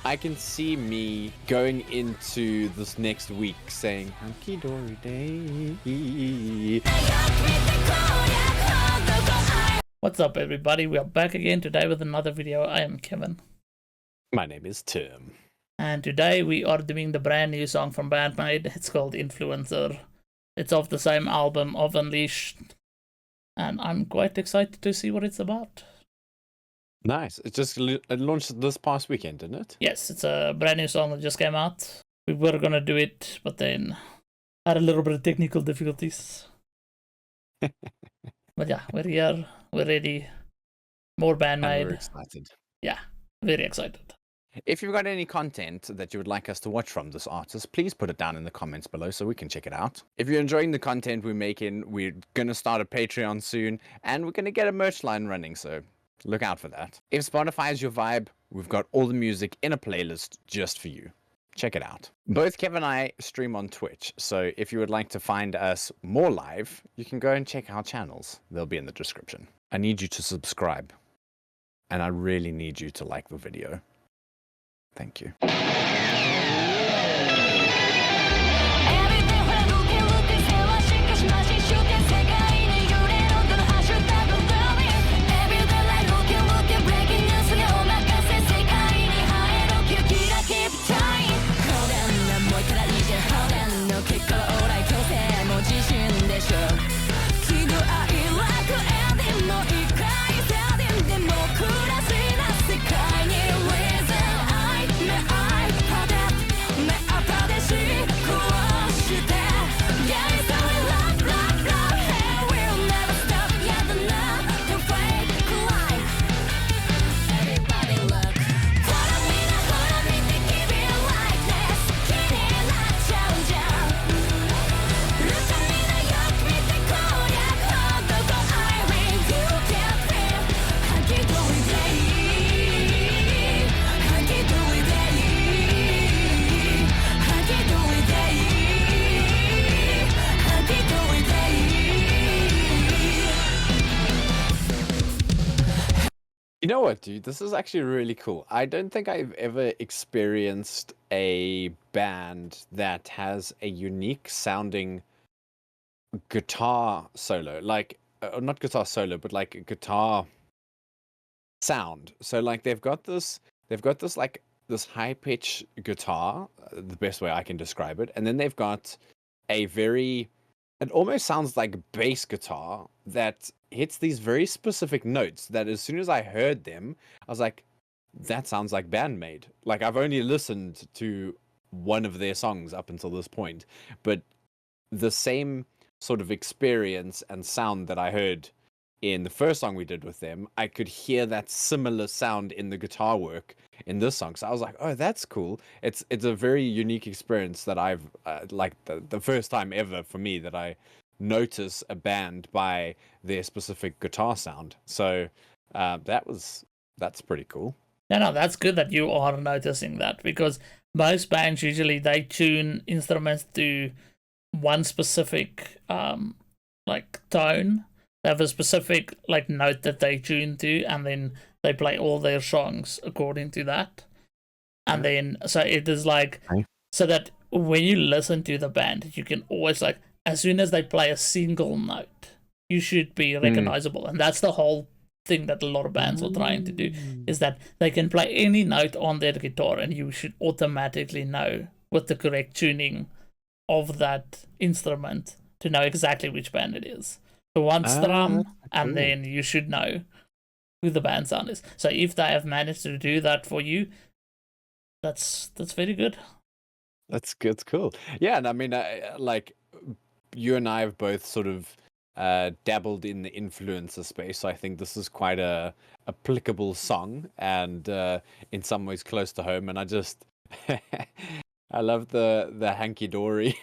I can see me going into this next week saying hunky dory day. What's up, everybody? We are back again today with another video. I am Kevin. My name is Tim. And today we are doing the brand new song from Bandmaid. It's called Influencer. It's off the same album of Unleashed. And I'm quite excited to see what it's about. Nice. It launched this past weekend, didn't it? Yes, it's a brand new song that just came out. We were gonna do it, but then had a little bit of technical difficulties. But yeah, we're here. We're ready. More Bandmaid. We're excited. Yeah, very excited. If you've got any content that you would like us to watch from this artist, please put it down in the comments below so we can check it out. If you're enjoying the content we're making, we're going to start a Patreon soon, and we're going to get a merch line running, so look out for that. If Spotify is your vibe, we've got all the music in a playlist just for you. Check it out. Both Kev and I stream on Twitch, so if you would like to find us more live, you can go and check our channels. They'll be in the description. I need you to subscribe, and I really need you to like the video. Thank you. You know what, dude? This is actually really cool. I don't think I've ever experienced a band that has a unique sounding guitar solo. Like, not guitar solo, but like a guitar sound. So like they've got this like this high pitch guitar, the best way I can describe it. And then they've got a it almost sounds like bass guitar that hits these very specific notes that as soon as I heard them, I was like, that sounds like Bandmaid. Like, I've only listened to one of their songs up until this point, but the same sort of experience and sound that I heard in the first song we did with them, I could hear that similar sound in the guitar work in this song. So I was like, oh, that's cool. It's a very unique experience that I've like the first time ever for me that I notice a band by their specific guitar sound. So that's pretty cool. No, that's good that you are noticing that, because most bands usually they tune instruments to one specific like tone. They have a specific like note that they tune to, and then they play all their songs according to that. And then so it is like so that when you listen to the band, you can always like, as soon as they play a single note, you should be recognizable. And that's the whole thing that a lot of bands are trying to do, is that they can play any note on their guitar and you should automatically know with the correct tuning of that instrument to know exactly which band it is. So one strum, and then you should know who the band sound is. So if they have managed to do that for you, that's very good. That's good. It's cool. Yeah, and I mean, like, you and I have both sort of dabbled in the influencer space, so I think this is quite a applicable song, and in some ways close to home. And I just I love the hanky dory.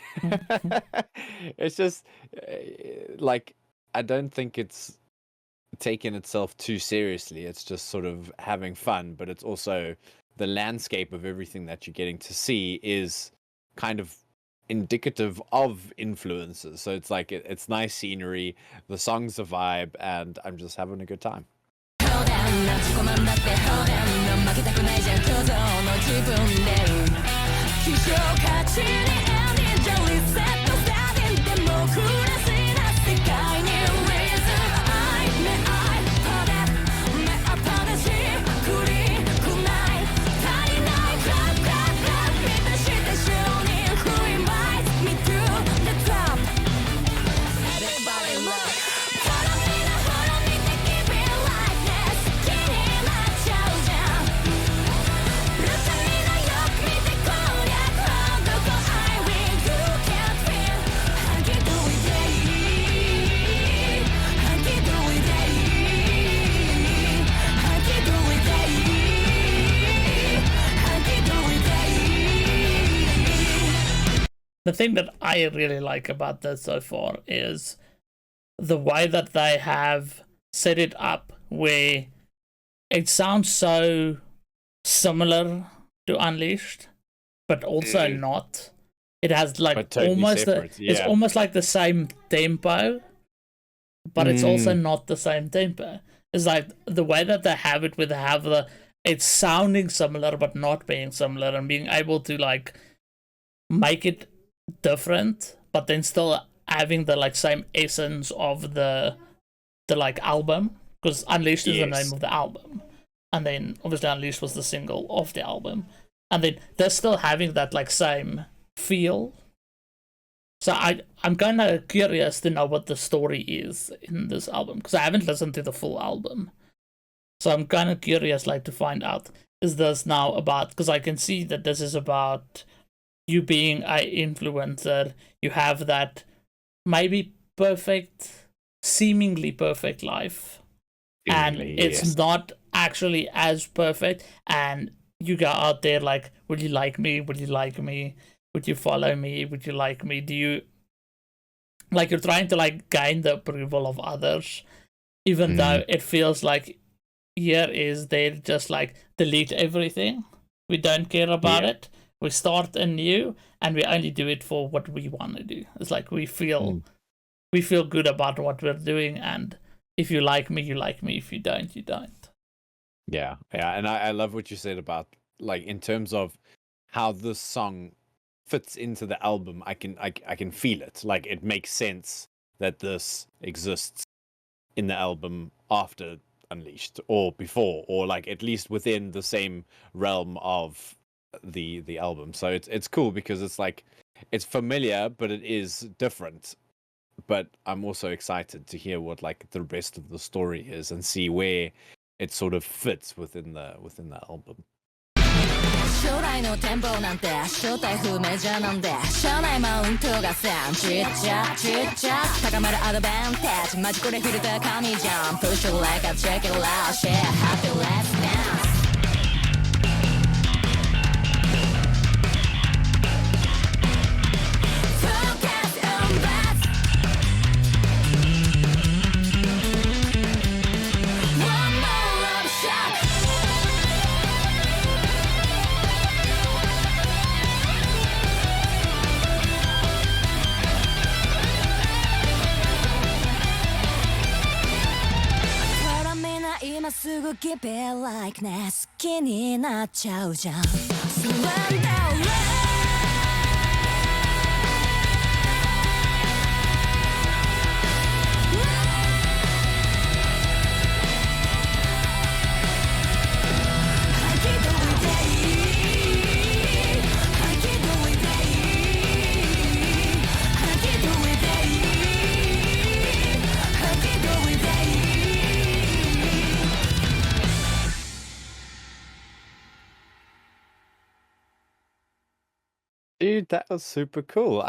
It's just like, I don't think it's taking itself too seriously. It's just sort of having fun, but it's also the landscape of everything that you're getting to see is kind of indicative of influences. So it's like it's nice scenery, the song's a vibe, and I'm just having a good time. んな自己満だってほらんな負けたくないじゃん虚像の自分で希少価値にエンディンじゃリセットスターディンデモクラシーな世界に Reason I ねI パデ目新しいクリくない足りないクラブクラブクラブ満たして承認 Who invites me to the top Everybody look Follow me now follow me to keep it like this 気になっちゃうじゃん Look at me now よく見てこりゃどこ I win You can't win Hunky dory day Hunky dory day Hunky dory day Hunky dory day The thing that I really like about this so far is the way that they have set it up where it sounds so similar to Unleashed, but also not. It has like But totally almost separate, it's yeah. almost like the same tempo, but it's also not the same tempo. It's like the way that they have it, where they have it's sounding similar but not being similar, and being able to like make it different, but then still having the like same essence of the like album, because Unleashed is the name of the album, and then obviously Unleashed was the single of the album, and then they're still having that like same feel. So I'm kind of curious to know what the story is in this album, because I haven't listened to the full album. So I'm kind of curious like to find out, is this now about, because I can see that this is about you being an influencer, you have that maybe perfect, seemingly perfect life, and it's not actually as perfect, and you go out there like, will you like me, will you like me, would you follow me, would you like me, do you like, you're trying to like gain the approval of others, even though it feels like here is they're just like, delete everything, we don't care about it, we start anew, and we only do it for what we want to do. It's like we feel good about what we're doing, and if you like me, you like me. If you don't, you don't. Yeah, and I love what you said about like in terms of how this song fits into the album. I can feel it. Like it makes sense that this exists in the album after Unleashed or before, or like at least within the same realm of the album. So it's cool because it's like it's familiar but it is different, but I'm also excited to hear what like the rest of the story is and see where it sort of fits within the album. 将来の展望なんて正体不明じゃなんで社内マウントがさちっちゃちっちゃ高まるアドバンテージマジこれフィルター神じゃん Push it like a check it out Share happy let's dance Focus on that One more love shot今すぐ Keep it like ね好きになっちゃうじゃん Surrender Dude, that was super cool.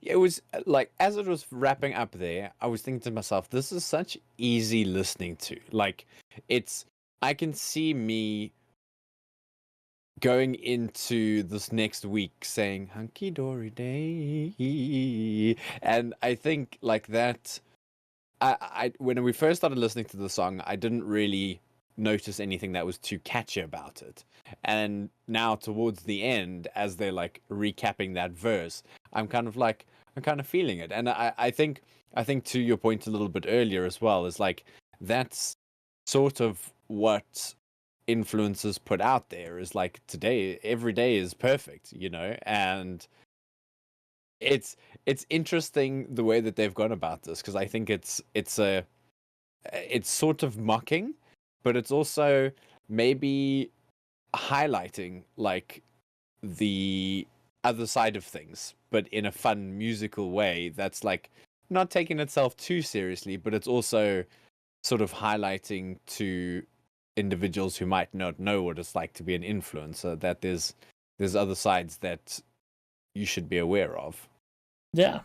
It was like as it was wrapping up there, I was thinking to myself, this is such easy listening to. Like I can see me going into this next week saying hunky dory day. And I think like that I when we first started listening to the song, I didn't really notice anything that was too catchy about it. And now towards the end, as they're like recapping that verse, I'm kind of feeling it. And I think to your point a little bit earlier as well, is like that's sort of what influencers put out there is like today, every day is perfect, you know, and it's interesting the way that they've gone about this, because I think it's sort of mocking, but it's also maybe highlighting like the other side of things, but in a fun musical way that's like not taking itself too seriously, but it's also sort of highlighting to individuals who might not know what it's like to be an influencer that there's other sides that you should be aware of. Yeah.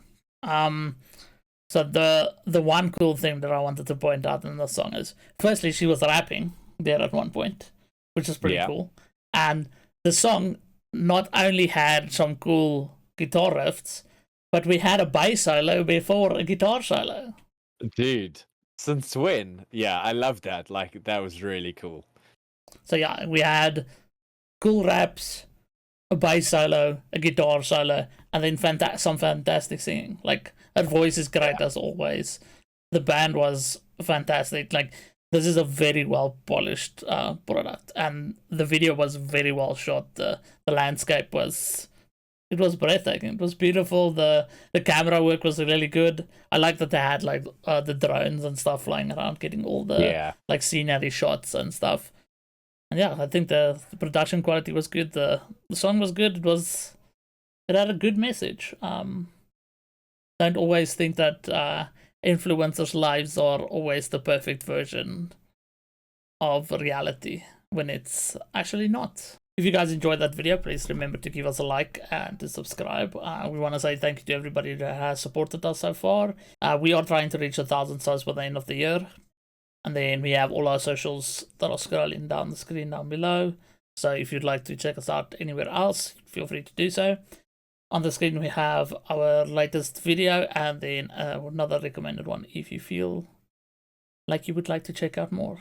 So the one cool thing that I wanted to point out in the song is, firstly, she was rapping there at one point, which is pretty cool. And the song not only had some cool guitar riffs, but we had a bass solo before a guitar solo. Dude, since when? Yeah, I love that. Like, that was really cool. So yeah, we had cool raps, a bass solo, a guitar solo, and then some fantastic singing. Like, her voice is great as always. The band was fantastic. Like, this is a very well polished product, and the video was very well shot. The landscape was breathtaking. It was beautiful. The camera work was really good. I like that they had like the drones and stuff flying around, getting all the like scenery shots and stuff. And yeah, I think the production quality was good. The song was good. It had a good message. Don't always think that influencers' lives are always the perfect version of reality, when it's actually not. If you guys enjoyed that video, please remember to give us a like and to subscribe. We want to say thank you to everybody that has supported us so far. We are trying to reach 1,000 subs by the end of the year. And then we have all our socials that are scrolling down the screen down below. So if you'd like to check us out anywhere else, feel free to do so. On the screen we have our latest video, and then another recommended one if you feel like you would like to check out more.